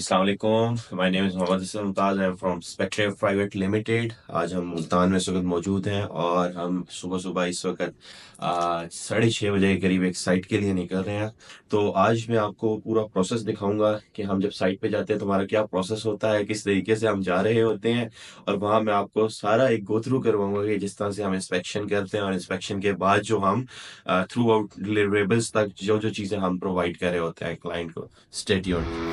अस्सलाम वालेकुम। My name is Mohammad Hasan Mumtaz. I am from spectrum private limited. आज हम मुल्तान में इस वक्त मौजूद हैं और हम सुबह सुबह इस वक्त 6:30 बजे के करीब एक साइट के लिए निकल रहे हैं। तो आज मैं आपको पूरा प्रोसेस दिखाऊंगा कि हम जब साइट पे जाते हैं तो हमारा क्या प्रोसेस होता है, किस तरीके से हम जा रहे होते हैं, और वहाँ मैं आपको सारा एक गो थ्रू करवाऊंगा कि जिस तरह से हम इंस्पेक्शन करते हैं और इंस्पेक्शन के बाद जो हम थ्रू आउट डिलीवरेबल्स तक जो जो चीज़ें हम प्रोवाइड कर रहे होते हैं क्लाइंट को। Stay tuned.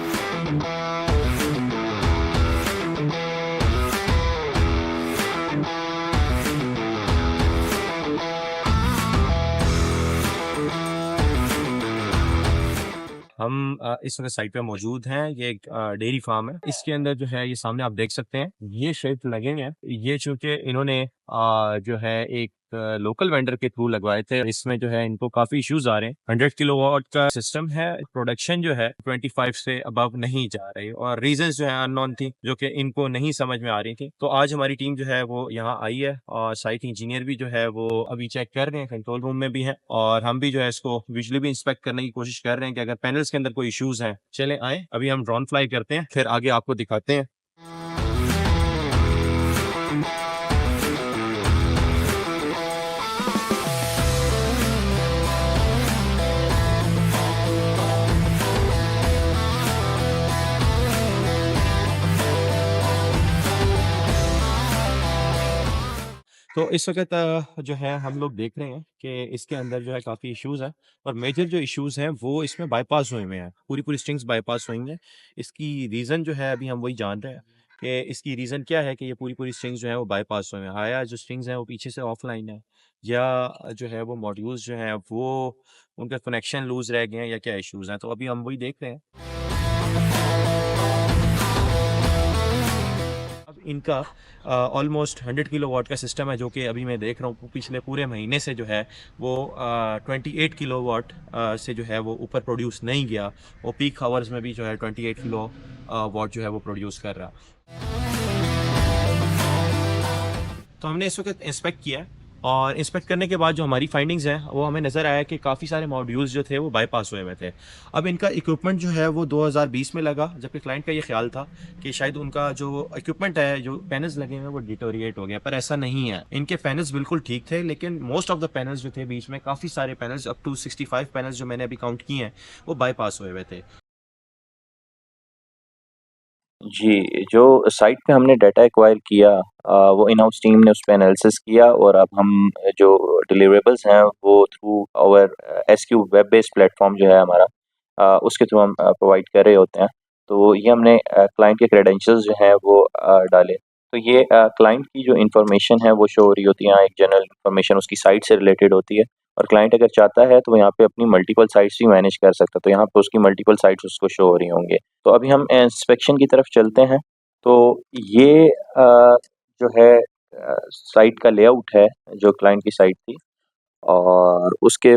हम इस वक्त साइट पे मौजूद हैं। ये एक डेयरी फार्म है। इसके अंदर जो है ये सामने आप देख सकते हैं, ये शेड लगे हैं। ये चूंकि इन्होंने जो है एक लोकल वेंडर के थ्रू लगवाए थे, इसमें जो है इनको काफी इश्यूज आ रहे हैं। 100 किलोवाट का सिस्टम है। प्रोडक्शन जो है 25 से अबव नहीं जा रही और रीजंस जो है अननोन थी, जो कि इनको नहीं समझ में आ रही थी। तो आज हमारी टीम जो है वो यहाँ आई है और साइट इंजीनियर भी जो है वो अभी चेक कर रहे हैं, कंट्रोल रूम में भी है, और हम भी जो है इसको विजुअली भी इंस्पेक्ट करने की कोशिश कर रहे हैं कि अगर पैनल्स के अंदर कोई इश्यूज हैं। चले आए, अभी हम ड्रोन फ्लाई करते हैं, फिर आगे आपको दिखाते हैं। तो इस वक्त जो है हम लोग देख रहे हैं कि इसके अंदर जो है काफ़ी इश्यूज हैं, और मेजर जो इश्यूज हैं वो इसमें बाईपास हुए हुए हैं। पूरी पूरी स्ट्रिंग्स बाईपास हुई हैं। इसकी रीज़न जो है अभी हम वही जान रहे हैं कि इसकी रीज़न क्या है कि ये पूरी पूरी स्ट्रिंग्स जो है वो बाईपास हुए हैं। या जो स्ट्रिंग्स हैं वो पीछे से ऑफलाइन है, या जो है वो मॉड्यूल्स जो हैं वो उनका कनेक्शन लूज रह गए हैं, या क्या इश्यूज हैं। तो अभी हम वही देख रहे हैं। अब इनका ऑलमोस्ट 100 किलोवाट का सिस्टम है, जो कि अभी मैं देख रहा हूँ पिछले पूरे महीने से जो है वो 28 किलोवाट से जो है वो ऊपर प्रोड्यूस नहीं गया। वो पीक आवर्स में भी जो है 28 किलो वाट जो है वो प्रोड्यूस कर रहा। तो हमने इस वक्त इंस्पेक्ट किया, और इंस्पेक्ट करने के बाद जो हमारी फाइंडिंग्स हैं वो हमें नज़र आया कि काफ़ी सारे मॉड्यूल्स जो थे वो बाईपास हुए हुए थे। अब इनका इक्विपमेंट जो है वो 2020 में लगा, जबकि क्लाइंट का ये ख्याल था कि शायद उनका जो इक्विपमेंट है, जो पैनल्स लगे हुए हैं, वो डिटोरिएट हो गया, पर ऐसा नहीं है। इनके पैनल्स बिल्कुल ठीक थे, लेकिन मोस्ट ऑफ द पैनल्स जो थे बीच में, काफ़ी सारे पैनल्स, अप टू 65 पैनल्स जो मैंने अभी काउंट किए हैं, वो बाईपास हुए हुए थे। जी, जो साइट पे हमने डाटा एक्वायर किया, वो इन हाउस टीम ने उस पे एनालिसिस किया, और अब हम जो डिलीवरेबल्स हैं वो through our SQ web based platform जो है हमारा, उसके थ्रू हम प्रोवाइड कर रहे होते हैं। तो ये हमने क्लाइंट के क्रेडेंशियल्स जो हैं वो डाले। तो ये क्लाइंट की जो इन्फॉर्मेशन है वो शो हो रही होती है। यहाँ एक जनरल इन्फॉर्मेशन उसकी साइट से रिलेटेड होती है, और क्लाइंट अगर चाहता है तो यहाँ पे अपनी मल्टीपल साइट्स भी मैनेज कर सकता है। तो यहाँ पे उसकी मल्टीपल साइट्स उसको शो हो रही होंगी। तो अभी हम इंस्पेक्शन की तरफ चलते हैं। तो ये जो है साइट का लेआउट है, जो क्लाइंट की साइट थी, और उसके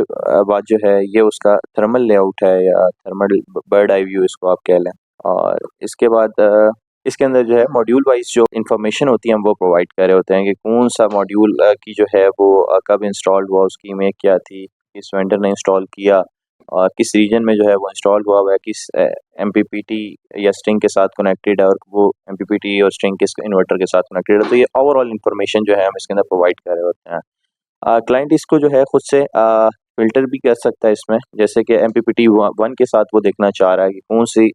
बाद जो है ये उसका थर्मल लेआउट है, या थर्मल बर्ड आई व्यू इसको आप कह लें। और इसके बाद इसके अंदर जो है मॉड्यूल वाइज जो इन्फॉर्मेशन होती है हम वो प्रोवाइड कर रहे होते हैं कि कौन सा मॉड्यूल की जो है वो कब इंस्टॉल्ड हुआ, उसकी इमेज क्या थी, किस वेंडर ने इंस्टॉल किया, और किस रीजन में जो है वो इंस्टॉल हुआ है, किस एमपीपीटी या स्ट्रिंग के साथ कनेक्टेड है, और वो एमपीपीटी और स्ट्रिंग किस इन्वर्टर के साथ कनेक्टेड है। तो ये ओवरऑल इन्फॉर्मेशन जो है हम इसके अंदर प्रोवाइड कर रहे होते हैं। क्लाइंट इसको जो है खुद से फ़िल्टर भी कर सकता है इसमें, जैसे कि एमपीपीटी 1 के साथ वो देखना चाह रहा है कि कौन सी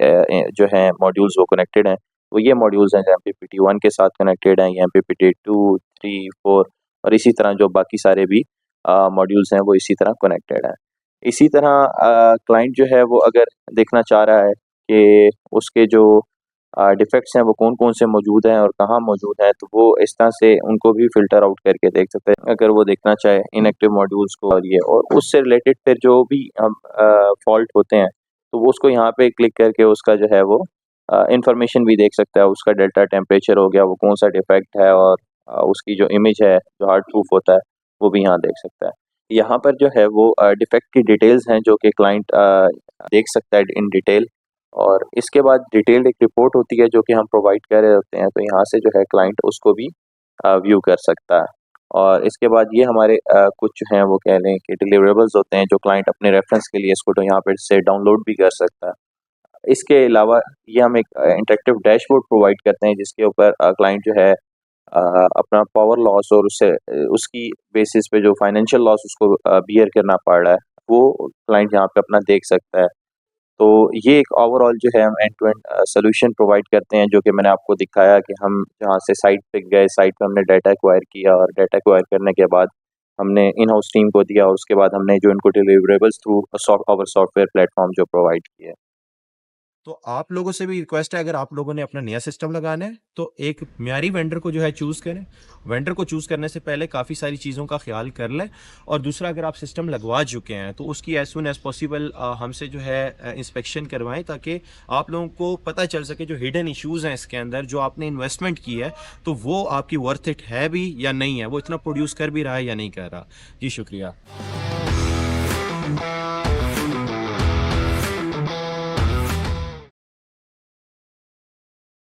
जो है मॉड्यूल्स वो कनेक्टेड हैं। तो ये मॉड्यूल्स हैं जो एमपीपीटी 1 के साथ कनेक्टेड हैं, या एमपीपीटी 2, 3, 4, और इसी तरह जो बाकी सारे भी मॉड्यूल्स हैं वो इसी तरह कनेक्टेड हैं। इसी तरह क्लाइंट जो है वो अगर देखना चाह रहा है कि उसके जो डिफेक्ट्स हैं वो कौन-कौन से मौजूद हैं और कहाँ मौजूद हैं, तो वो इस तरह से उनको भी फ़िल्टर आउट करके देख सकते हैं, अगर वो देखना चाहे इनएक्टिव मॉड्यूल्स को। और उससे रिलेटेड फिर जो भी हम फ़ॉल्ट होते हैं, तो वो उसको यहाँ पे क्लिक करके उसका जो है वो इन्फॉर्मेशन भी देख सकता है। उसका डेल्टा टेम्परेचर हो गया, वो कौन-सा डिफेक्ट है, और उसकी जो इमेज है, जो हार्ड प्रूफ होता है, वो भी यहाँ देख सकता है। यहाँ पर जो है वो डिफेक्ट की डिटेल्स हैं जो कि क्लाइंट देख सकता है इन डिटेल, और इसके बाद डिटेल्ड एक रिपोर्ट होती है जो कि हम प्रोवाइड कर रहे होते हैं। तो यहाँ से जो है क्लाइंट उसको भी व्यू कर सकता है। और इसके बाद ये हमारे कुछ जो हैं वो कह लें कि डिलीवरेबल्स होते हैं, जो क्लाइंट अपने रेफरेंस के लिए इसको तो यहाँ पर से डाउनलोड भी कर सकता है। इसके अलावा ये हम एक इंटरेक्टिव डैशबोर्ड प्रोवाइड करते हैं जिसके ऊपर क्लाइंट जो है अपना पावर लॉस और उससे उसकी बेसिस पे जो फाइनेंशियल लॉस उसको बियर करना पड़ रहा है वो क्लाइंट यहाँ पे अपना देख सकता है। तो ये एक ओवरऑल जो है हम end to end solution provide करते हैं जो कि मैंने आपको दिखाया कि हम जहाँ से साइट पे गए, साइट पे हमने डाटा एक्वायर किया और डाटा एक्वायर करने के बाद हमने इन हाउस टीम को दिया और उसके बाद हमने जो इनको डिलीवरेबल्स थ्रू सॉफ्टवेयर प्लेटफॉर्म जो प्रोवाइड किए। तो आप लोगों से भी रिक्वेस्ट है, अगर आप लोगों ने अपना नया सिस्टम लगाना है तो एक म्यारी वेंडर को जो है चूज़ करें। वेंडर को चूज़ करने से पहले काफ़ी सारी चीज़ों का ख्याल कर लें। और दूसरा, अगर आप सिस्टम लगवा चुके हैं तो उसकी एज सुन एज पॉसिबल हमसे जो है इंस्पेक्शन करवाएं, ताकि आप लोगों को पता चल सके जो हिडन इश्यूज़ हैं इसके अंदर, जो आपने इन्वेस्टमेंट की है तो वो आपकी वर्थ इट है भी या नहीं है, वो इतना प्रोड्यूस कर भी रहा है या नहीं कर रहा। जी शुक्रिया।